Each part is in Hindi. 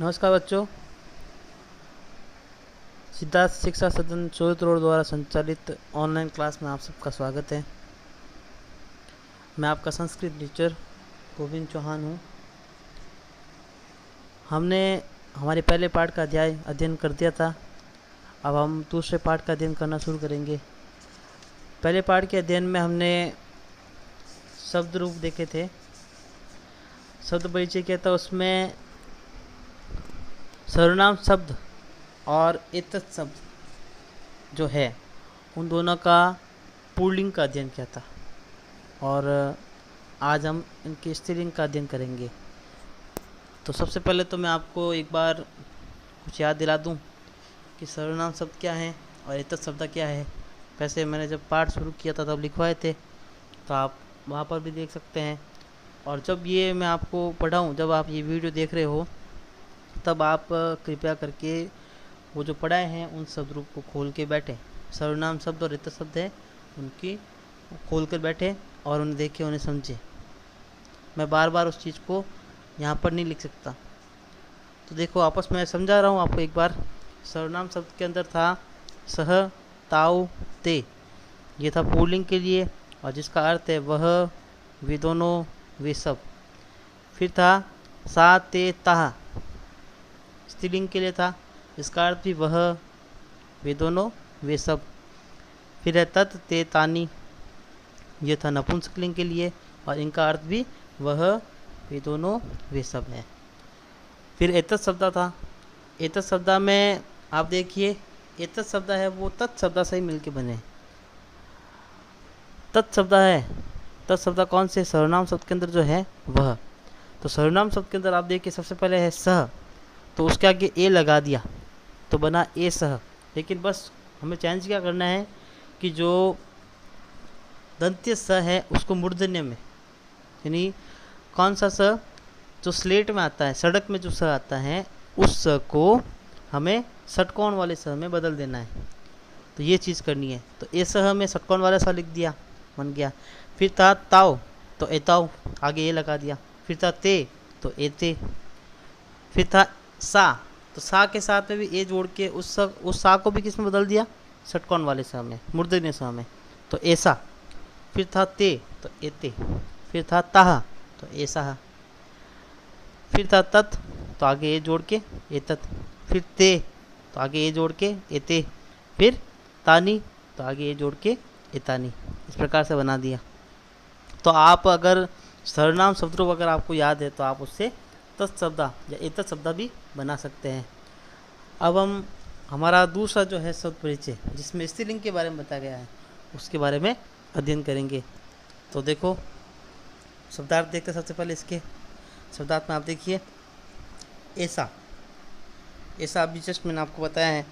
नमस्कार बच्चों। सिद्धार्थ शिक्षा सदन सोहित रोड द्वारा संचालित ऑनलाइन क्लास में आप सबका स्वागत है। मैं आपका संस्कृत टीचर गोविंद चौहान हूँ। हमने हमारे पहले पाठ का अध्ययन कर दिया था। अब हम दूसरे पाठ का अध्ययन करना शुरू करेंगे। पहले पाठ के अध्ययन में हमने शब्द रूप देखे थे, शब्द परिचय किया था। उसमें सर्वनाम शब्द और एतत् शब्द जो है उन दोनों का पुल्लिंग का अध्ययन किया था, और आज हम इनके स्त्रीलिंग का अध्ययन करेंगे। तो सबसे पहले तो मैं आपको एक बार कुछ याद दिला दूं कि सर्वनाम शब्द क्या है और एतत् शब्द क्या है। वैसे मैंने जब पाठ शुरू किया था तब लिखवाए थे, तो आप वहाँ पर भी देख सकते हैं। और जब ये मैं आपको पढ़ाऊँ, जब आप ये वीडियो देख रहे हो, तब आप कृपया करके वो जो पढ़ाए हैं उन शब्द रूप को खोल के बैठे। सर्वनाम शब्द और एतत् शब्द है उनकी खोल कर बैठे और उन्हें देखें, उन्हें समझे। मैं बार बार उस चीज़ को यहाँ पर नहीं लिख सकता। तो देखो, आपस में समझा रहा हूँ आपको एक बार। सर्वनाम शब्द के अंदर था सह, ताऊ, ते। ये था पुल्लिंग के लिए, और जिसका अर्थ है वह, वे दोनों, वे सब। फिर था सा, ते, ताह, स्त्रीलिंग के लिए था, इसका अर्थ भी वह, वे दोनों, वे सब। फिर है तत्, ते, तानी, ये था नपुंसकलिंग के लिए, और इनका अर्थ भी वह, वे दोनों, वे सब है। फिर एतत् शब्द था। एतत् शब्द में आप देखिए, एतत् शब्द है वो तत् शब्द से ही मिलके बने। तत् शब्द है, तत् शब्द कौन से? सर्वनाम शब्द के अंदर जो है वह। तो सर्वनाम शब्द के अंदर आप देखिए, सबसे पहले है सह, तो उसके आगे ए लगा दिया तो बना ए सह। लेकिन बस हमें चेंज क्या करना है कि जो दंत्य स है उसको मूर्धन्य में, यानी कौन सा स? जो स्लेट में आता है, सड़क में जो स आता है, उस स को हमें षटकोण वाले स में बदल देना है। तो ये चीज़ करनी है। तो ए सह में षटकोण वाला स लिख दिया, बन गया। फिर था ताओ, तो एताओ, आगे ए लगा दिया। फिर था ते, तो एते। फिर था सा, तो सा के साथ में भी ए जोड़ के उस सा को भी किस में बदल दिया? षटकोण वाले सा में, मूर्धन्य सा में, तो ऐसा। फिर था ते, तो एते। फिर था ताह, तो ऐसा। फिर था तत्, तो आगे ए जोड़ के एतत्। फिर ते, तो आगे ए जोड़ के एते। फिर तानी, तो आगे ए जोड़ के एतानी। इस प्रकार से बना दिया। तो आप अगर सर्वनाम शब्द रूप अगर आपको याद है तो आप उससे तत् शब्द या एतत् शब्द भी बना सकते हैं। अब हम हमारा दूसरा जो है शब्द परिचय, जिसमें स्त्रीलिंग के बारे में बताया गया है, उसके बारे में अध्ययन करेंगे। तो देखो, शब्दार्थ देखते सबसे पहले इसके। शब्दार्थ में आप देखिए, ऐसा। ऐसा अभी जस्ट मैंने आपको बताया है,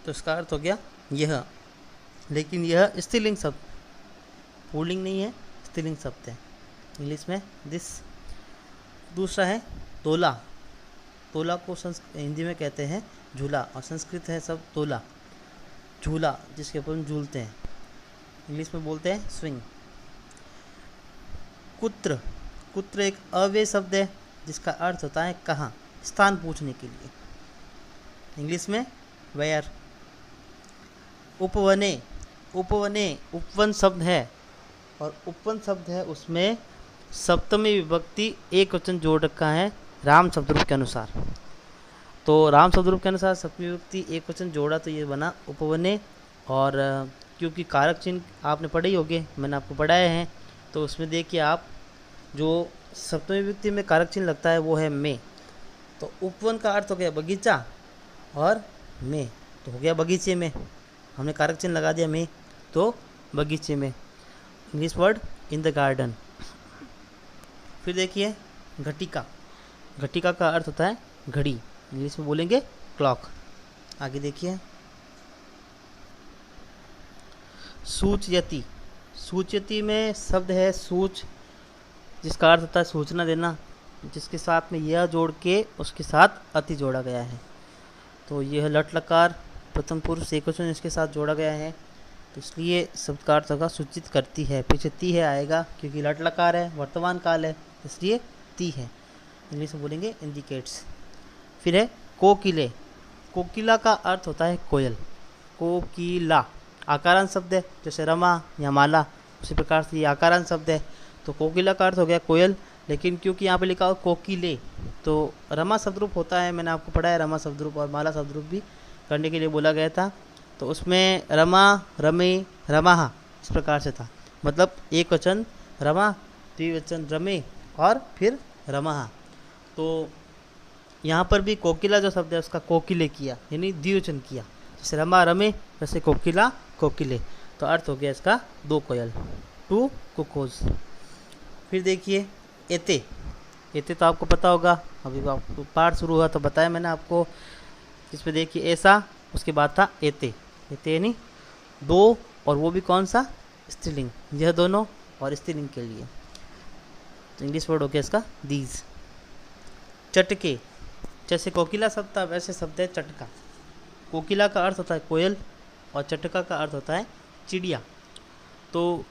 तो इसका अर्थ हो गया यह। लेकिन यह स्त्रीलिंग शब्द, पुल्लिंग नहीं है, स्त्रीलिंग शब्द है। इंग्लिश में दिस। दूसरा है तोला। तोला को हिंदी में कहते हैं झूला, और संस्कृत है सब तोला, झूला जिसके ऊपर हम झूलते हैं। इंग्लिश में बोलते हैं स्विंग। कुत्र। कुत्र एक अव्यय शब्द है जिसका अर्थ होता है कहाँ, स्थान पूछने के लिए। इंग्लिश में वेयर। उपवने। उपवने उपवन शब्द है, और उपवन शब्द है उसमें सप्तमी विभक्ति एक वचन जोड़ रखा है राम शब्द रूप के अनुसार। तो राम शब्द रूप के अनुसार सप्तमी विभक्ति एक वचन जोड़ा, तो ये बना उपवने। और क्योंकि कारक चिन्ह आपने पढ़े ही होंगे, मैंने आपको पढ़ाए हैं, तो उसमें देखिए आप, जो सप्तमी विभक्ति में कारक चिन्ह लगता है वो है में। तो उपवन का अर्थ हो गया बगीचा, और में तो हो गया बगीचे में। हमने कारक चिन्ह लगा दिया में, तो बगीचे में। English word in the garden. फिर देखिए घटिका। घटिका का अर्थ होता है घड़ी, इंग्लिश में बोलेंगे क्लॉक। आगे देखिए सूचयति। सूचयति में शब्द है सूच, जिसका अर्थ होता है सूचना देना, जिसके साथ में यह जोड़ के उसके साथ अति जोड़ा गया है। तो यह लट लकार प्रथम पुरुष एकवचन इसके साथ जोड़ा गया है, तो इसलिए शब्द का अर्थ होगा सूचित करती है। पीछे ती है आएगा, क्योंकि लट लकार है, वर्तमान काल है, इसलिए ती है। इंग्लिश में बोलेंगे इंडिकेट्स। फिर है कोकिले। कोकिला का अर्थ होता है कोयल। कोकिला आकारांत शब्द है, जैसे रमा या माला, उसी प्रकार से ये आकारांत शब्द है। तो कोकिला का अर्थ हो गया कोयल, लेकिन क्योंकि यहाँ पे लिखा हो कोकिले, तो रमा शब्दरूप होता है, मैंने आपको पढ़ा है रमा शब्दरूप और माला शब्दरूप भी करने के लिए बोला गया था। तो उसमें रमा, रमे, रमाहा इस प्रकार से था, मतलब एक वचन रमा, द्विवचन रमे और फिर रमाहा। तो यहाँ पर भी कोकिला जो शब्द है उसका कोकिले किया, यानी द्विवचन किया, जैसे रमा रमे वैसे कोकिला कोकिले। तो अर्थ हो गया इसका दो कोयल, टू कुकोज। फिर देखिए एते। एते तो आपको पता होगा, अभी आपको पाठ शुरू हुआ तो बताया मैंने आपको। इसमें देखिए ऐसा, उसके बाद था एते। एते यानी दो, और वो भी कौन सा, स्त्रीलिंग, यह दोनों और स्त्रीलिंग के लिए। तो इंग्लिश वर्ड हो गया इसका दीज। चटके, जैसे कोकिला शब्द था वैसे शब्द है चटका। कोकिला का अर्थ होता है कोयल और चटका का अर्थ होता है चिड़िया। तो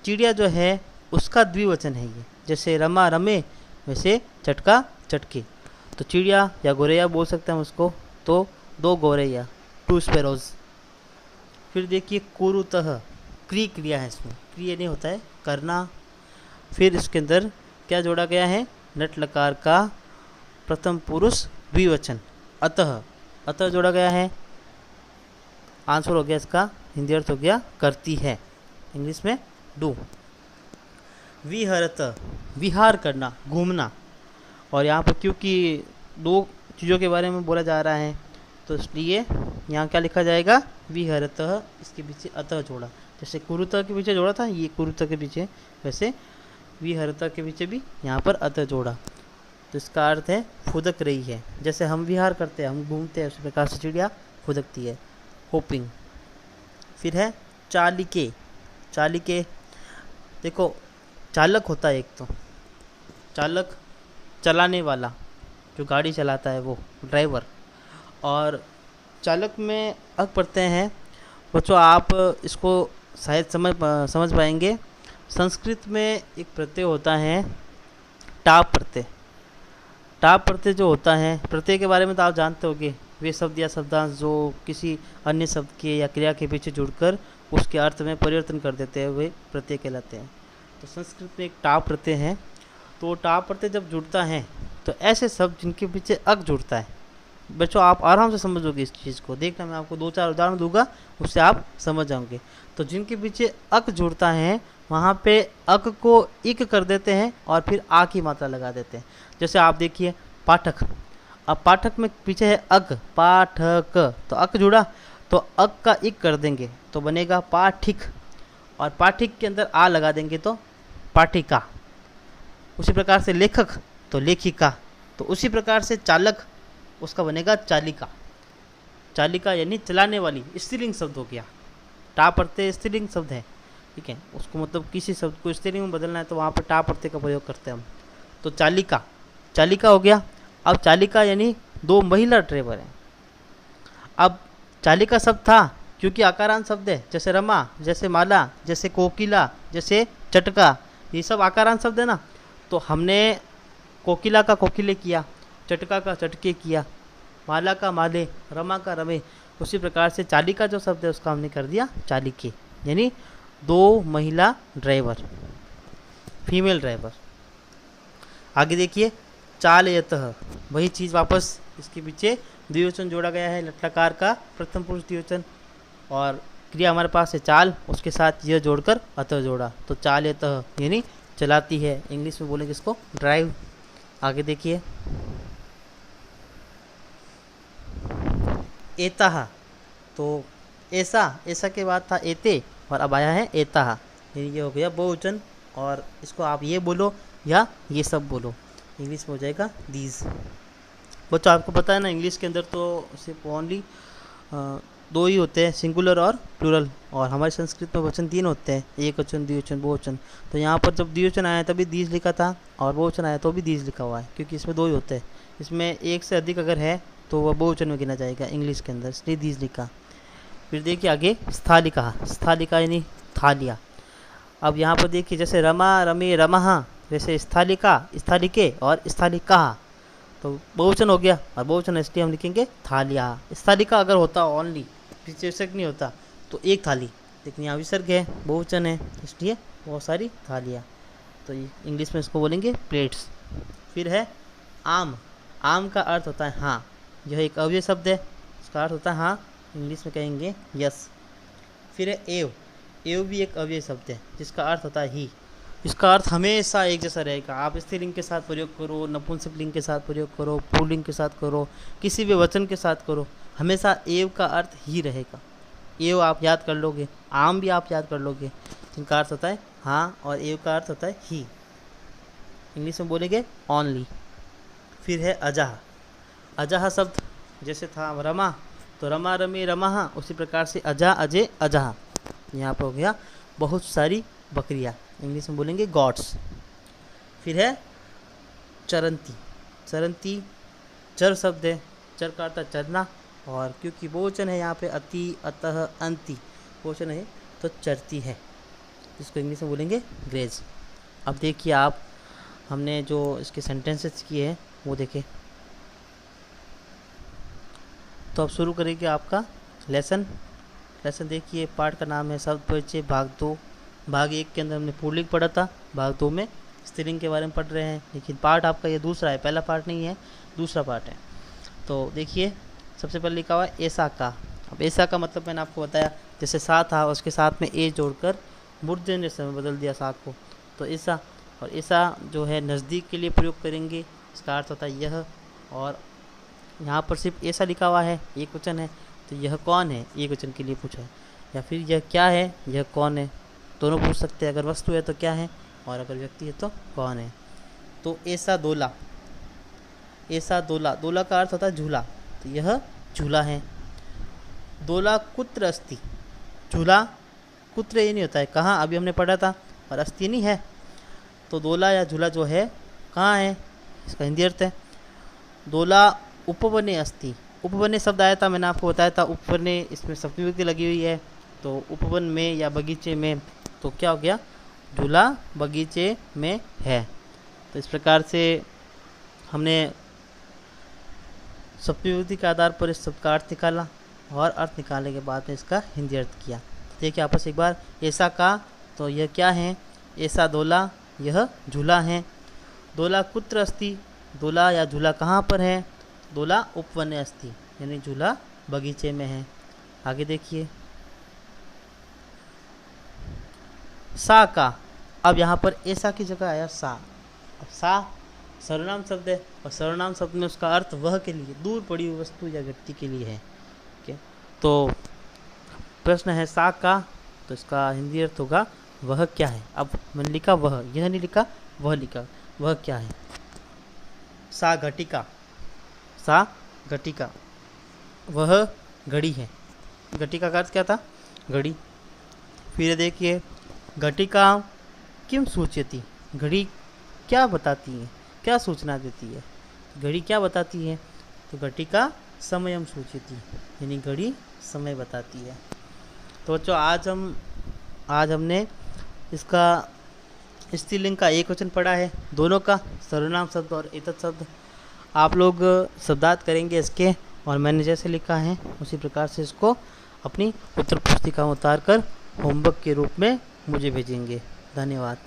चिड़िया जो है उसका द्विवचन है ये, जैसे रमा रमे वैसे चटका चटके। तो चिड़िया या गोरैया बोल सकते हैं उसको, तो दो गोरैया, टू स्पैरोज। फिर देखिए कुरुतः, क्री क्रिया है इसमें, क्रिया नहीं होता है करना। फिर इसके अंदर क्या जोड़ा गया है, नट लकार का प्रथम पुरुष द्विवचन अतः। अतः जोड़ा गया है, आंसर हो गया इसका हिंदी अर्थ हो गया करती है, इंग्लिश में डू। विहरत, विहार करना, घूमना। और यहाँ पर क्योंकि दो चीज़ों के बारे में बोला जा रहा है तो इसलिए यहाँ क्या लिखा जाएगा, विहरत, इसके पीछे अतः जोड़ा। जैसे कुरुतः के पीछे जोड़ा था, ये कुरुतः के पीछे, वैसे विहरत के पीछे भी यहाँ पर अतः जोड़ा। तो इसका अर्थ है फुदक रही है, जैसे हम विहार करते हैं, हम घूमते हैं, उसी प्रकार से चिड़िया फुदकती है, होपिंग। फिर है चालिके। चालिके देखो, चालक होता है एक, तो चालक चलाने वाला, जो गाड़ी चलाता है वो ड्राइवर। और चालक में अक पढ़ते हैं बच्चों, आप इसको शायद समझ पाएंगे। संस्कृत में एक प्रत्यय होता है टाप प्रत्यय। टाप प्रत्यय जो होता है, प्रत्यय के बारे में तो आप जानते होंगे, वे शब्द या शब्दांश जो किसी अन्य शब्द के या क्रिया के पीछे जुड़कर उसके अर्थ में परिवर्तन कर देते हैं, वे प्रत्यय कहलाते हैं। तो संस्कृत में एक टाप प्रत्यय है, तो टाप प्रत्यय जब जुड़ता है तो ऐसे शब्द जिनके पीछे अक जुड़ता है, बच्चों आप आराम से समझोगे इस चीज़ को, देखना मैं आपको दो चार उदाहरण दूंगा, उससे आप समझ जाओगे। तो जिनके पीछे अक जुड़ता है वहाँ पे अक को इक कर देते हैं और फिर आ की मात्रा लगा देते हैं। जैसे आप देखिए पाठक, अब पाठक में पीछे है अक, पाठक, तो अक जुड़ा तो अक का इक कर देंगे तो बनेगा पाठिक, और पाठिक के अंदर आ लगा देंगे तो पाठिका। उसी प्रकार से लेखक तो लेखिका, तो उसी प्रकार से चालक उसका बनेगा चालिका। चालिका यानी चलाने वाली, स्त्रीलिंग शब्द हो गया। टा प्रत्यय स्त्रीलिंग शब्द है, ठीक है, उसको मतलब किसी शब्द को स्त्रीलिंग में बदलना है तो वहाँ पर टा प्रत्यय का प्रयोग करते हैं हम। तो चालिका, चालिका हो गया। अब चालिका यानी दो महिला ड्राइवर हैं। अब चालिका शब्द था क्योंकि आकारांत शब्द है, जैसे रमा, जैसे माला, जैसे कोकिला, जैसे चटका, ये सब आकारांत शब्द है ना। तो हमने कोकिला का कोकिले किया, चटका का चटके किया, माला का माले, रमा का रमे। उसी प्रकार से चालिका जो शब्द है उसका हमने कर दिया चालिके, यानी दो महिला ड्राइवर, फीमेल ड्राइवर। आगे देखिए चालयतः, वही चीज़ वापस इसके पीछे द्विवचन जोड़ा गया है, लट्लकार का प्रथम पुरुष द्विवचन, और क्रिया हमारे पास है चाल, उसके साथ यह जोड़कर अतः जोड़ा, तो चालयतः यानी चलाती है, इंग्लिश में बोलेंगे इसको ड्राइव। आगे देखिए एताहा, तो ऐसा, ऐसा के बाद था एते और अब आया है एताहा, यानी ये हो गया बहुवचन, और इसको आप ये बोलो या ये सब बोलो, इंग्लिश में हो जाएगा दीज। बच्चों आपको पता है ना, इंग्लिश के अंदर तो सिर्फ ओनली दो ही होते हैं, सिंगुलर और प्लूरल, और हमारे संस्कृत में वचन तीन होते हैं, एक वचन, द्विवचन, बहुवचन। तो यहाँ पर जब द्विवचन आया तभी दीज लिखा था, और बहुवचन आया तो भी दीज लिखा हुआ है, क्योंकि इसमें दो ही होते हैं। इसमें एक से अधिक अगर है तो वह बहुवचन में गिना जाएगा इंग्लिश के अंदर, इसलिए दीज लिखा। फिर देखिए आगे स्थालिका, स्थालिका यानी थालिया। अब यहाँ पर देखिए जैसे रमा, रमे, रमहा, जैसे स्थालिका, स्थालिके और स्थालिका, तो तो बहुवचन हो गया, और बहुवचन इसलिए हम लिखेंगे थालियाँ। इस थाली का अगर होता ओनली, विशेषक नहीं होता, तो एक थाली, लेकिन यहाँ विसर्ग है, बहुवचन है, इसलिए बहुत सारी थालियाँ। तो इंग्लिश में इसको बोलेंगे प्लेट्स। फिर है आम। आम का अर्थ होता है हाँ, यह एक अव्यय शब्द है, इसका अर्थ होता है हाँ, इंग्लिश में कहेंगे यस। फिर है एव। एव भी एक अव्यय शब्द है जिसका अर्थ होता है ही। इसका अर्थ हमेशा एक जैसा रहेगा, आप स्त्रीलिंग के साथ प्रयोग करो, नपुंसकलिंग के साथ प्रयोग करो, पुल्लिंग के साथ करो, किसी भी वचन के साथ करो, हमेशा एव का अर्थ ही रहेगा। एव आप याद कर लोगे, आम भी आप याद कर लोगे, जिनका अर्थ होता है हाँ, और एव का अर्थ होता है ही। इंग्लिश में बोलेंगे ओनली। फिर है अजाह। अजाह शब्द जैसे था रमा, तो रमा रमे रमाहा, उसी प्रकार से अजा अजय अजाह। यहाँ पर हो गया बहुत सारी बकरियाँ, इंग्लिश में बोलेंगे गॉड्स। फिर है चरंती। चरंती चर शब्द है, चर का अर्थ चरना, और क्योंकि बहुवचन है यहाँ पे अति अतः अंति बहुवचन है, तो चरती है, जिसको इंग्लिश में बोलेंगे ग्रेज। अब देखिए आप, हमने जो इसके सेंटेंसेस किए हैं वो देखें। तो अब शुरू करेंगे आपका लेसन। लेसन देखिए, पाठ का नाम है शब्द परिचय भाग 2। भाग 1 के अंदर हमने पुल्लिंग पढ़ा था, भाग 2 में स्त्रीलिंग के बारे में पढ़ रहे हैं, लेकिन पार्ट आपका ये दूसरा है, पहला पार्ट नहीं है, दूसरा पार्ट है। तो देखिए सबसे पहले लिखा हुआ है ऐसा का। अब ऐसा का मतलब मैंने आपको बताया, जैसे सा था उसके साथ में ए जोड़कर मूर्धन्य में बदल दिया सा को, तो ऐसा। और ऐसा जो है नज़दीक के लिए प्रयोग करेंगे, इसका अर्थ होता है यह। और यहाँ पर सिर्फ ऐसा लिखा हुआ है, एक वचन है, तो यह कौन है, एक वचन के लिए पूछा है। या फिर यह क्या है, यह कौन है, दोनों पूछ सकते हैं। अगर वस्तु है तो क्या है, और अगर व्यक्ति है तो कौन है। तो ऐसा दोला। ऐसा दोला, दोला का अर्थ होता है झूला, तो यह झूला है। दोला कुत्र अस्ति। झूला कुत्र ये नहीं होता है कहाँ, अभी हमने पढ़ा था, और अस्ति नहीं है, तो दोला या झूला जो है कहाँ है, इसका हिंदी अर्थ है दोला उपवने अस्ति। उपवने शब्द आया था, मैंने आपको बताया था उपवने, इसमें सप्तमी विभक्ति लगी हुई है, तो उपवन में या बगीचे में, तो क्या हो गया, झूला बगीचे में है। तो इस प्रकार से हमने सप्तमी विभक्ति के आधार पर इस शब्द का अर्थ निकाला, और अर्थ निकालने के बाद में इसका हिंदी अर्थ किया। तो देखिए आपस एक बार, ऐसा का तो यह क्या है, ऐसा दोला यह झूला है। दोला कुत्र अस्ति, दोला या झूला कहाँ पर है, दोला उपवने अस्ति, यानी झूला बगीचे में है। आगे देखिए सा का। अब यहाँ पर ऐसा की जगह आया सा। अब सा सर्वनाम शब्द है, और सर्वनाम शब्द में उसका अर्थ वह के लिए, दूर पड़ी हुई वस्तु या व्यक्ति के लिए है। तो प्रश्न है सा का, तो इसका हिंदी अर्थ होगा वह क्या है। अब मैंने लिखा वह, यह नहीं लिखा वह लिखा, वह क्या है। सा घटिका। सा घटिका, वह घड़ी है। घटिका का अर्थ क्या था, घड़ी। फिर देखिए घटिका किम सूचयति। घड़ी क्या बताती है, क्या सूचना देती है, घड़ी क्या बताती है, तो घटिका समयम सूचयति, यानी घड़ी समय बताती है। तो बच्चों आज हमने इसका स्त्रीलिंग का एक वचन पढ़ा है, दोनों का, सर्वनाम शब्द और एतत् शब्द। आप लोग शब्दार्थ करेंगे इसके, और मैंने जैसे लिखा है उसी प्रकार से इसको अपनी उत्तर पुस्तिका में उतार कर होमवर्क के रूप में मुझे भेजेंगे। धन्यवाद।